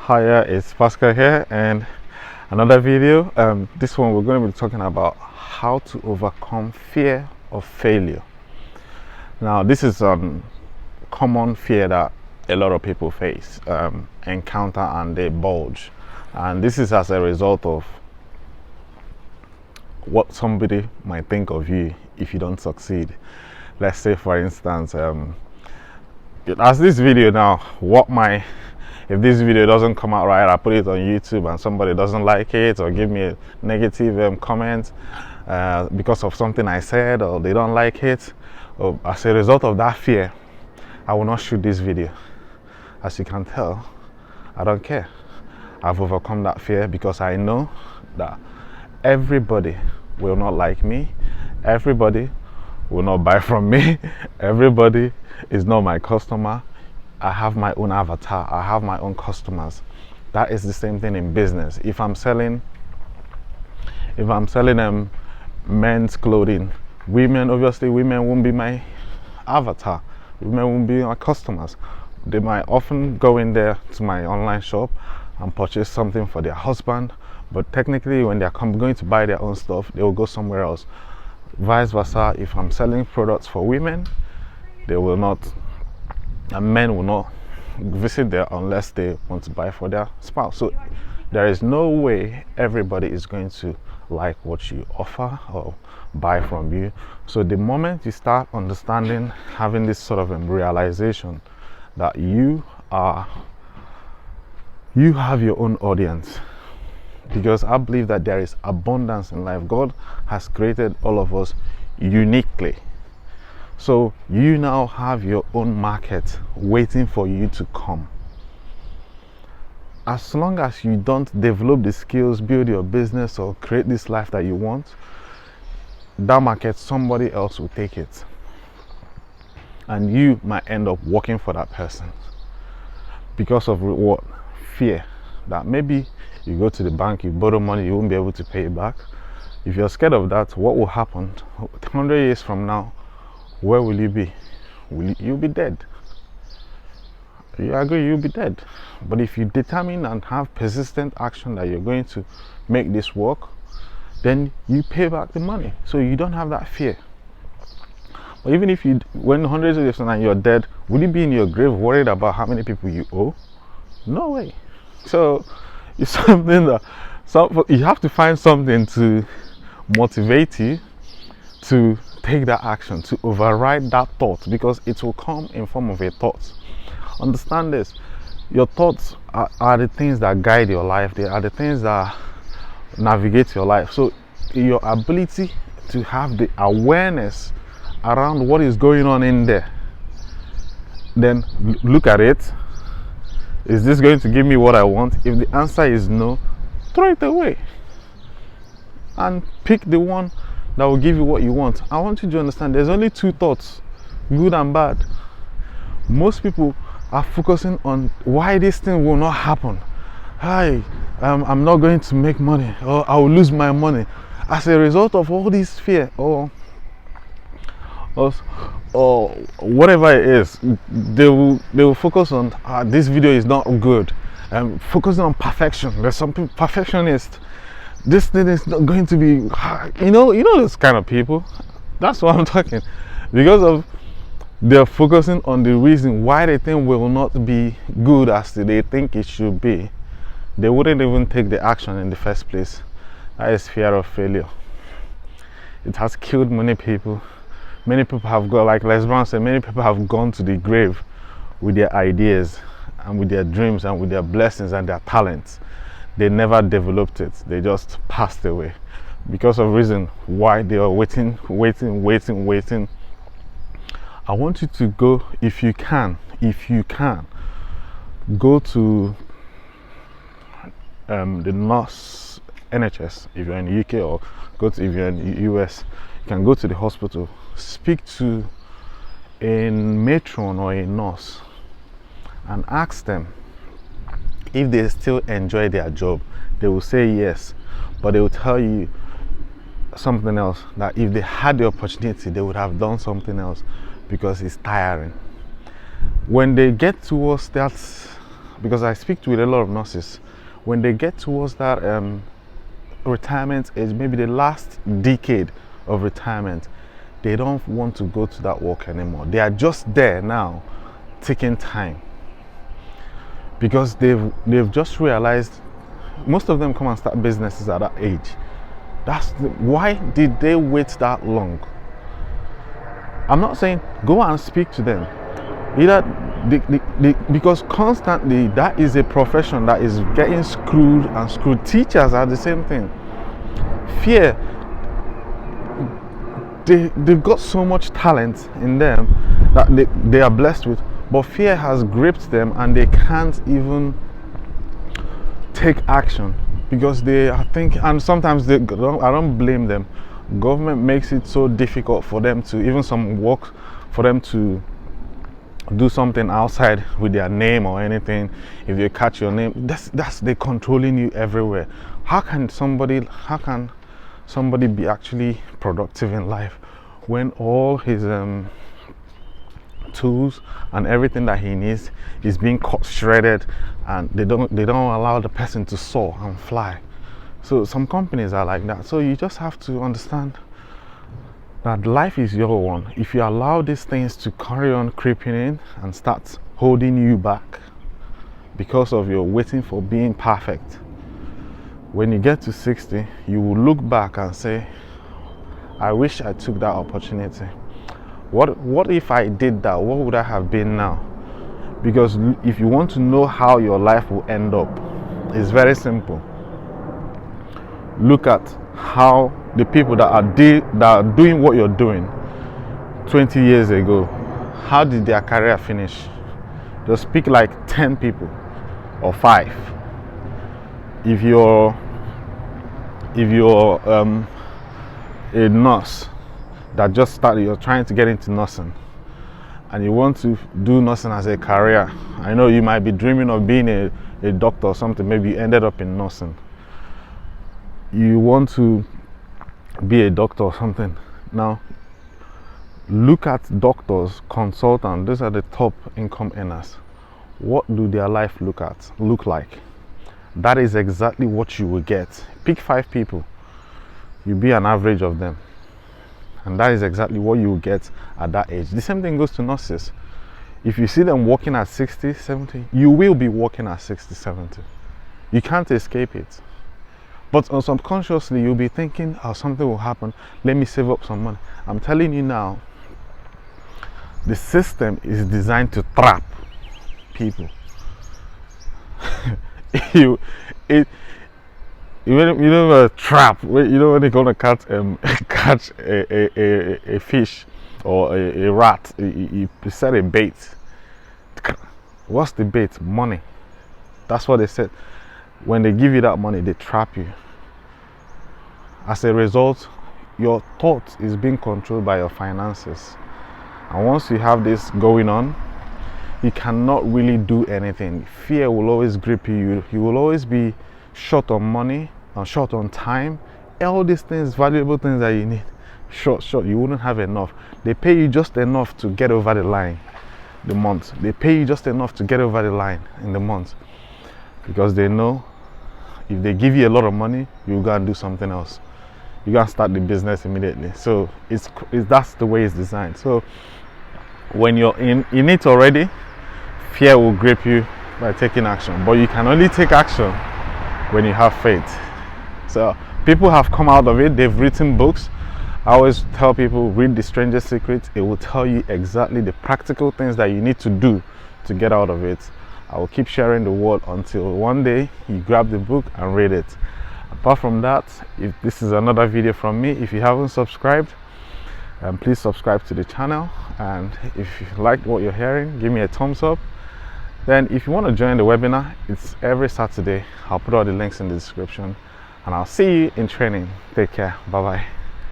Hiya, it's Pascal here, and another video. This one we're going to be talking about how to overcome fear of failure. Now, this is a common fear that a lot of people face, encounter, and they bulge. And this is as a result of what somebody might think of you if you don't succeed. Let's say, for instance, as this video now, if this video doesn't come out right, I put it on YouTube and somebody doesn't like it or give me a negative comment because of something I said, or they don't like it, or as a result of that fear, I will not shoot this video. As you can tell, I don't care. I've overcome that fear because I know that everybody will not like me, everybody will not buy from me, everybody is not my customer. I have my own avatar, I have my own customers. That is the same thing in business. If I'm selling men's clothing, obviously women won't be my avatar, women won't be my customers. They might often go in there to my online shop and purchase something for their husband, but technically when they're going to buy their own stuff, they will go somewhere else. Vice versa, if I'm selling products for women, men will not visit there unless they want to buy for their spouse. So there is no way everybody is going to like what you offer or buy from you. So the moment you start understanding, having this sort of realization that you have your own audience, because I believe that there is abundance in life. God has created all of us uniquely. So you now have your own market waiting for you to come. As long as you don't develop the skills, build your business, or create this life that you want, that market, somebody else will take it. And you might end up working for that person because of what? Fear. That maybe you go to the bank, you borrow money, you won't be able to pay it back. If you're scared of that, what will happen 100 years from now? Where will you be? You'll be dead. You agree, you'll be dead. But if you determine and have persistent action that you're going to make this work, then you pay back the money. So you don't have that fear. But even if when hundreds of years from now you're dead, will you be in your grave worried about how many people you owe? No way. So it's something that you have to find something to motivate you to take that action, to override that thought, because it will come in form of a thought. Understand this, your thoughts are the things that guide your life, they are the things that navigate your life. So your ability to have the awareness around what is going on in there, then look at it. Is this going to give me what I want? If the answer is no, throw it away and pick the one that will give you what you want. I want you to understand there's only two thoughts, good and bad. Most people are focusing on why this thing will not happen. I'm not going to make money, or I will lose my money as a result of all this fear, or whatever it is. They will focus on this video is not good, focusing on perfection. There's some perfectionists. This thing is not going to be, you know those kind of people. That's what I'm talking. Because of they're focusing on the reason why the thing will not be good as they think it should be, they wouldn't even take the action in the first place. That is fear of failure. It has killed many people. Many people have gone, like Les Brown said, many people have gone to the grave with their ideas and with their dreams and with their blessings and their talents. They never developed it. They just passed away because of reason why they are waiting. I want you to go, if you can, go to the NHS if you're in the UK, or if you're in the US, you can go to the hospital, speak to a matron or a nurse and ask them if they still enjoy their job. They will say yes, but they will tell you something else, that if they had the opportunity they would have done something else because it's tiring. When they get towards that because I speak to a lot of nurses, when they get towards that retirement age, maybe the last decade of retirement, they don't want to go to that work anymore. They are just there now, taking time, because they've just realized. Most of them come and start businesses at that age. Why did they wait that long? I'm not saying go and speak to them. Either because constantly that is a profession that is getting screwed and screwed. Teachers are the same thing. Fear. They've got so much talent in them that they are blessed with, but fear has gripped them and they can't even take action because they are thinking, and sometimes I don't blame them. Government makes it so difficult for them to, even some work, for them to do something outside with their name or anything. If they catch your name, that's they controlling you everywhere. How can somebody be actually productive in life when all his tools and everything that he needs is being cut, shredded, and they don't allow the person to soar and fly? So some companies are like that. So you just have to understand that life is your one. If you allow these things to carry on creeping in and start holding you back because of your waiting for being perfect, when you get to 60, you will look back and say, I wish I took that opportunity. What if I did that? What would I have been now? Because if you want to know how your life will end up, it's very simple. Look at how the people that are doing what you're doing 20 years ago, how did their career finish? Just pick like 10 people or 5. If you're a nurse that just started, you're trying to get into nursing and you want to do nursing as a career, I know you might be dreaming of being a doctor or something. Maybe you ended up in nursing. You want to be a doctor or something. Now look at doctors, consultants. These are the top income earners. What do their life look like? That is exactly what you will get. Pick 5 people, you be an average of them, and that is exactly what you will get at that age. The same thing goes to nurses. If you see them working at 60, 70, you will be working at 60, 70. You can't escape it. But subconsciously you'll be thinking, oh, something will happen, let me save up some money. I'm telling you now, the system is designed to trap people. You know a trap. You know when they're gonna catch a fish or a rat, you set a bait. What's the bait? Money. That's what they said. When they give you that money, they trap you. As a result, your thought is being controlled by your finances. And once you have this going on, you cannot really do anything. Fear will always grip you. You will always be short on money and short on time. All these things, valuable things that you need, short, you wouldn't have enough. They pay you just enough to get over the line the month. They pay you just enough to get over the line in the month, because they know if they give you a lot of money, you go and do something else. You gotta start the business immediately. So that's the way it's designed. So when you're in it already, fear will grip you by taking action. But you can only take action when you have faith. So people have come out of it. They've written books. I always tell people, read The Stranger's Secret. It will tell you exactly the practical things that you need to do to get out of it. I will keep sharing the word until one day you grab the book and read it. Apart from that, if this is another video from me, if you haven't subscribed, please subscribe to the channel. And if you like what you're hearing, give me a thumbs up. Then if you want to join the webinar, it's every Saturday. I'll put all the links in the description, and I'll see you in training. Take care. Bye bye.